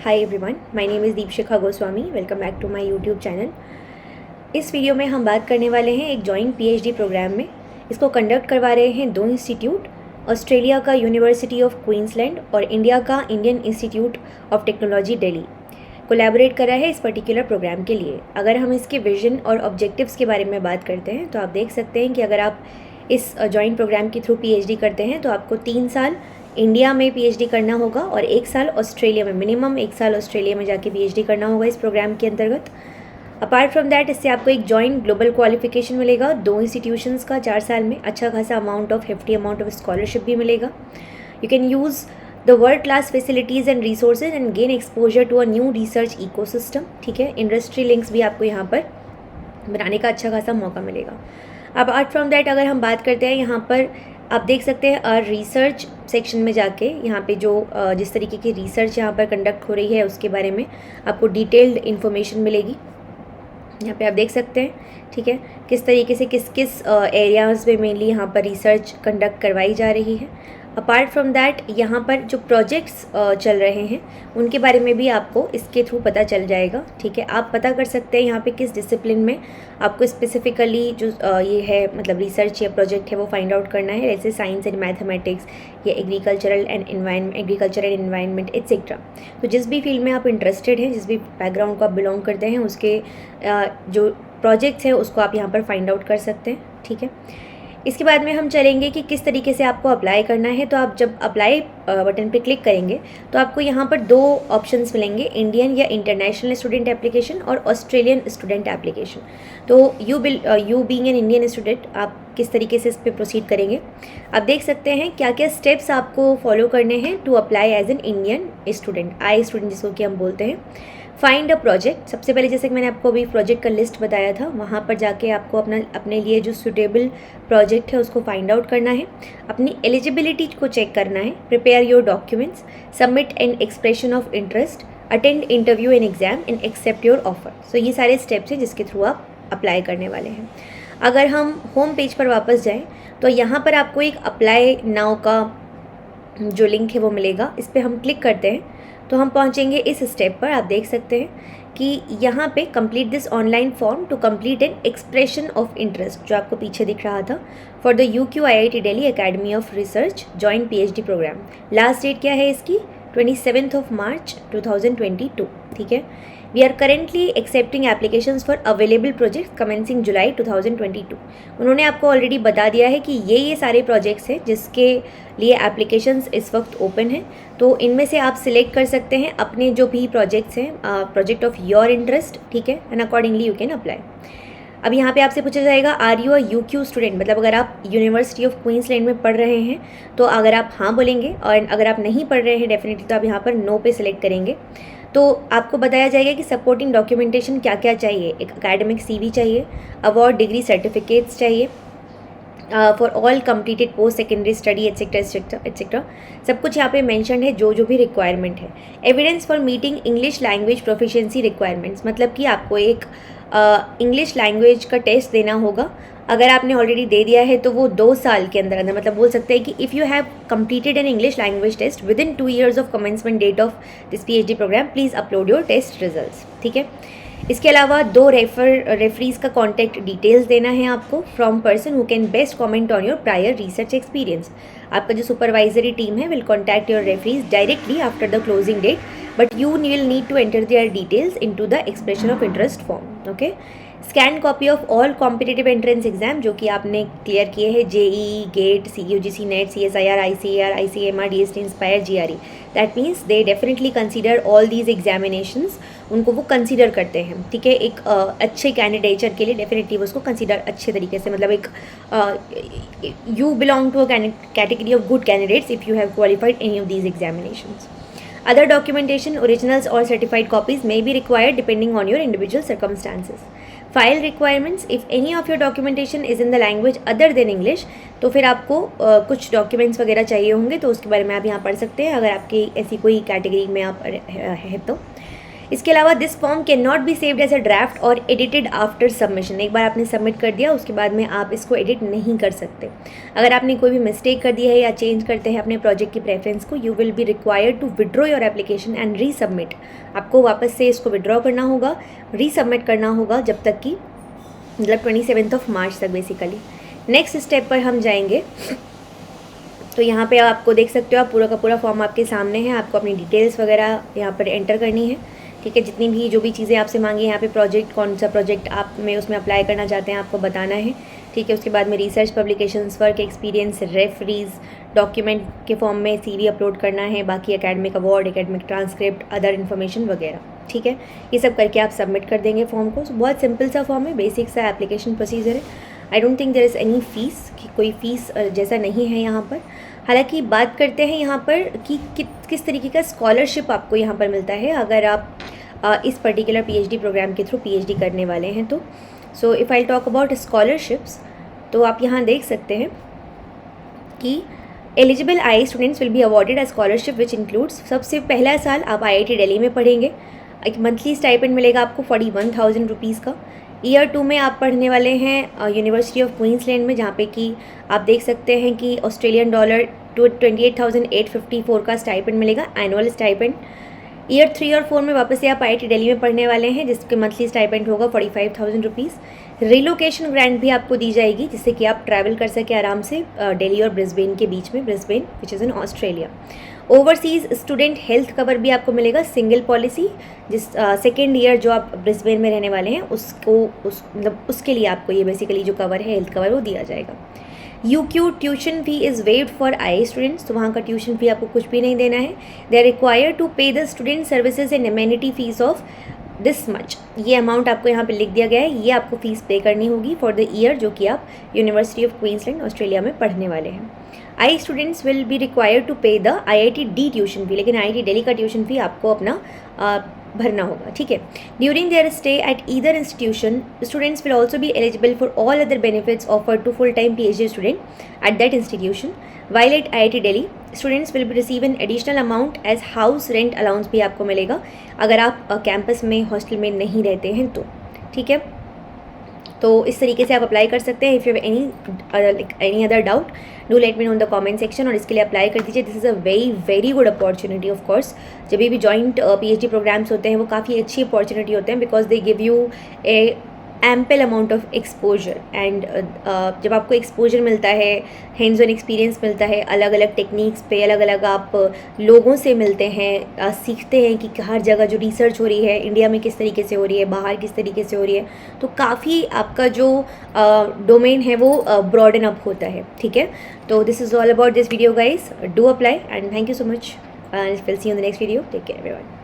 Hi everyone, my name is Deepshikha Goswami. Welcome back to my YouTube channel. इस video में हम बात करने वाले हैं एक जॉइंट पीएचडी प्रोग्राम में। इसको कंडक्ट करवा रहे हैं दो इंस्टीट्यूट, ऑस्ट्रेलिया का यूनिवर्सिटी ऑफ क्वींसलैंड और इंडिया का Indian institute of technology Delhi collaborate कर रहा है इस पर्टिकुलर प्रोग्राम के लिए। अगर हम इसके विजन और ऑब्जेक्टिव्स के बारे में बात करते हैं तो आप देख सकते हैं कि अगर आप इस जॉइंट प्रोग्राम के थ्रू पीएचडी करते हैं तो आपको 3 साल इंडिया में पीएचडी करना होगा और 1 साल ऑस्ट्रेलिया में, मिनिमम 1 साल ऑस्ट्रेलिया में जाके पीएचडी करना होगा इस प्रोग्राम के अंतर्गत। अपार्ट फ्रॉम दैट इससे आपको एक जॉइंट ग्लोबल क्वालिफिकेशन मिलेगा 2 इंस्टीट्यूशंस का 4 साल में। अच्छा खासा amount of hefty amount of scholarship भी मिलेगा। You can use the world class facilities and resources and gain exposure to a new research ecosystem. ठीक है, इंडस्ट्री लिंक्स भी आपको यहाँ पर बनाने का अच्छा खासा मौका मिलेगा। अपार्ट फ्रॉम दैट अगर हम बात करते हैं यहाँ पर आप देख सकते हैं रिसर्च सेक्शन में जाके यहाँ पे जो जिस तरीके की रिसर्च यहाँ पर कंडक्ट हो रही है उसके बारे में आपको डिटेल्ड इन्फॉर्मेशन मिलेगी। यहाँ पे आप देख सकते हैं, ठीक है, किस तरीके से किस किस एरियाज़ में मेनली यहाँ पर रिसर्च कंडक्ट करवाई जा रही है। अपार्ट फ्रॉम दैट यहाँ पर जो प्रोजेक्ट्स चल रहे हैं उनके बारे में भी आपको इसके थ्रू पता चल जाएगा। ठीक है, आप पता कर सकते हैं यहाँ पे किस डिसिप्लिन में आपको स्पेसिफिकली जो ये है मतलब रिसर्च या प्रोजेक्ट है वो फाइंड आउट करना है, जैसे साइंस एंड मैथमेटिक्स या एग्रीकल्चर एंड इन्वायरमेंट एट्सेट्रा। तो जिस भी फील्ड में आप इंटरेस्टेड हैं, जिस भी बैकग्राउंड को आप बिलोंग करते हैं, उसके जो प्रोजेक्ट्स हैं उसको आप यहाँ पर फाइंड आउट कर सकते हैं। ठीक है, इसके बाद में हम चलेंगे कि किस तरीके से आपको अप्लाई करना है। तो आप जब अप्लाई बटन पे क्लिक करेंगे तो आपको यहाँ पर 2 ऑप्शंस मिलेंगे, इंडियन या इंटरनेशनल स्टूडेंट एप्लीकेशन और ऑस्ट्रेलियन स्टूडेंट एप्लीकेशन। तो you being an Indian student आप किस तरीके से इस पर प्रोसीड करेंगे। आप देख सकते हैं क्या क्या स्टेप्स आपको फॉलो करने हैं to apply as an Indian student, I student जिसको कि हम बोलते हैं। फाइंड अ प्रोजेक्ट, सबसे पहले जैसे कि मैंने आपको अभी प्रोजेक्ट का लिस्ट बताया था, वहाँ पर जाके आपको अपने लिए जो सूटेबल प्रोजेक्ट है उसको फाइंड आउट करना है, अपनी एलिजिबिलिटी को चेक करना है, prepare your documents, submit an expression of interest, attend interview and exam and accept your offer. So ये सारे स्टेप्स हैं जिसके थ्रू आप अप्लाई करने वाले हैं। अगर हम होम पेज पर वापस जाएँ तो यहाँ पर आपको एक अप्लाई नाउ का जो लिंक है वो मिलेगा। इस पर हम क्लिक करते हैं तो हम पहुंचेंगे इस स्टेप पर। आप देख सकते हैं कि यहाँ पे complete this online form to complete an expression of interest, जो आपको पीछे दिख रहा था, for the UQIIT Delhi academy of research joint PhD programme. Last date क्या है इसकी? 27 मार्च 2022। ठीक है, we are currently accepting applications for available projects commencing July 2022। उन्होंने आपको ऑलरेडी बता दिया है कि ये सारे प्रोजेक्ट्स हैं जिसके लिए एप्लीकेशंस इस वक्त ओपन हैं। तो इनमें से आप सिलेक्ट कर सकते हैं अपने जो भी प्रोजेक्ट्स हैं, प्रोजेक्ट ऑफ योर इंटरेस्ट। ठीक है, and accordingly you can apply. अब यहाँ पे आपसे पूछा जाएगा are you a UQ student, मतलब अगर आप यूनिवर्सिटी ऑफ क्वींसलैंड में पढ़ रहे हैं तो अगर आप हाँ बोलेंगे, और अगर आप नहीं पढ़ रहे हैं डेफिनेटली तो आप यहाँ पर नो पे सिलेक्ट करेंगे। तो आपको बताया जाएगा कि सपोर्टिंग डॉक्यूमेंटेशन क्या क्या चाहिए। एक एकेडमिक CV चाहिए, अवार्ड डिग्री सर्टिफिकेट्स चाहिए for all completed post secondary study etcetera etcetera etcetera. सब कुछ यहाँ पे मेंशन है जो भी रिक्वायरमेंट है। Evidence for meeting English language proficiency requirements, मतलब कि आपको एक इंग्लिश लैंग्वेज का टेस्ट देना होगा। अगर आपने ऑलरेडी दे दिया है तो वो 2 साल के अंदर अंदर, मतलब बोल सकते हैं कि if you have completed an English language test within 2 years of commencement date of this PhD programme, please upload your test results. ठीक है, इसके अलावा 2 रेफरीज का कॉन्टैक्ट डिटेल्स देना है आपको, from person who can best comment on your prior research experience. आपका जो सुपरवाइजरी टीम है will contact your referees directly after the closing date, but you will need to enter their details into the expression of interest form. Okay, scan copy of all competitive entrance exam जो कि आपने clear किए हैं, JEE, GATE, CUGC, NET, CSIR, ICAR, ICMR, DST, inspire, GRE। That means they definitely consider all these examinations, उनको वो consider करते हैं। ठीक है, एक अच्छे कैंडिडेचर के लिए डेफिनेटली वो उसको कंसीडर अच्छे तरीके से, मतलब एक you belong to a category of good candidates if you have qualified any of these examinations. Other documentation, originals or certified copies may be required depending on your individual circumstances. File requirements, if any of your documentation is in the language other than English, तो फिर आपको कुछ documents वगैरह चाहिए होंगे, तो उसके बारे में आप यहाँ पढ़ सकते हैं अगर आपकी ऐसी कोई कैटेगरी में आप है तो। इसके अलावा this form can not be saved as a draft और एडिटेड आफ्टर सबमिशन। एक बार आपने सबमिट कर दिया उसके बाद में आप इसको एडिट नहीं कर सकते। अगर आपने कोई भी मिस्टेक कर दी है या चेंज करते हैं अपने प्रोजेक्ट की प्रेफरेंस को, you will be required to withdraw your application and resubmit. आपको वापस से इसको विड्रॉ करना होगा, रीसबमिट करना होगा जब तक कि मतलब 27 मार्च तक बेसिकली। नेक्स्ट स्टेप पर हम जाएंगे। तो यहाँ पे आप देख सकते हो, आप पूरा का पूरा फॉर्म आपके सामने है। आपको अपनी डिटेल्स वगैरह यहाँ पर एंटर करनी है, ठीक है। जितनी भी जो भी चीज़ें आपसे मांगी यहाँ पे, प्रोजेक्ट कौन सा प्रोजेक्ट आप में उसमें अप्लाई करना चाहते हैं आपको बताना है, ठीक है। उसके बाद में research publications, work experience, referees, document के फॉर्म में CV अपलोड करना है, बाकी academic award, academic transcript, other information वगैरह, ठीक है। ये सब करके आप सबमिट कर देंगे फॉर्म को। बहुत सिंपल सा फॉर्म है, बेसिक सा एप्लीकेशन प्रोसीजर है। I don't think there is any fees, कि कोई फ़ीस जैसा नहीं है यहाँ पर। हालांकि बात करते हैं यहाँ पर कि किस तरीके का स्कॉलरशिप आपको यहाँ पर मिलता है अगर आप इस पर्टिकुलर PhD प्रोग्राम के थ्रू PhD करने वाले हैं तो। So if I talk about scholarships, तो आप यहाँ देख सकते हैं कि eligible IIT students will be awarded a scholarship which includes, सबसे पहला साल आप IIT दिल्ली में पढ़ेंगे, एक मंथली स्टाइपेंड मिलेगा आपको 41,000 रुपीज़ का। ईयर 2 में आप पढ़ने वाले हैं यूनिवर्सिटी ऑफ क्वींसलैंड में, जहाँ पे कि आप देख सकते हैं कि $28,854 का स्टाइपेंड मिलेगा, एनुअल स्टाइपेंड। ईयर 3 और 4 में वापस से आप IIT दिल्ली में पढ़ने वाले हैं, जिसके मंथली स्टाइपेंड होगा 45,000 रुपीज़। रिलोकेशन ग्रांट भी आपको दी जाएगी, जिससे कि आप ट्रैवल कर सके आराम से दिल्ली और ब्रिस्बेन के बीच में, Brisbane which is in Australia. Overseas student health cover भी आपको मिलेगा, सिंगल पॉलिसी, जिस सेकेंड ईयर जो आप ब्रिस्बेन में रहने वाले हैं मतलब उसके लिए आपको ये बेसिकली जो कवर है, हेल्थ कवर, वो दिया जाएगा। UQ tuition fee is waived for IIT students, तो वहाँ का ट्यूशन फी आपको कुछ भी नहीं देना है। They are required to pay the student services and amenity fees of this much. ये अमाउंट आपको यहाँ पे लिख दिया गया है, ये आपको फीस पे करनी होगी फॉर द ईयर जो कि आप यूनिवर्सिटी ऑफ क्वींसलैंड ऑस्ट्रेलिया में पढ़ने वाले हैं। IIT students will be required to pay the IIT-D tuition fee, लेकिन IIT दिल्ली का ट्यूशन फी आपको अपना भरना होगा, ठीक है। During their stay at either institution, students will also be eligible for all other benefits offered to full time PhD student at that institution. While at IIT Delhi, students will be receive an additional amount as house rent allowance भी आपको मिलेगा अगर आप campus में, hostel में नहीं रहते हैं तो, ठीक है। तो इस तरीके से आप अप्लाई कर सकते हैं। If you have any other doubt, do let me know in the comment section, और इसके लिए अप्लाई कर दीजिए। This is a very good opportunity. Of course जब भी जॉइंट PhD प्रोग्राम्स होते हैं वो काफ़ी अच्छी अपॉर्चुनिटी होते हैं, because they give U A ample amount of exposure. And जब आपको एक्सपोजर मिलता है, हैंड्स ऑन एक्सपीरियंस मिलता है, अलग अलग टेक्निक्स पे अलग अलग आप लोगों से मिलते हैं, सीखते हैं कि हर जगह जो रिसर्च हो रही है इंडिया में किस तरीके से हो रही है, बाहर किस तरीके से हो रही है, तो काफ़ी आपका जो डोमेन है वो ब्रॉडन अप होता है, ठीक है। तो this is all about this video guys, do apply and thank you so much, will see you in the next video, take care everyone.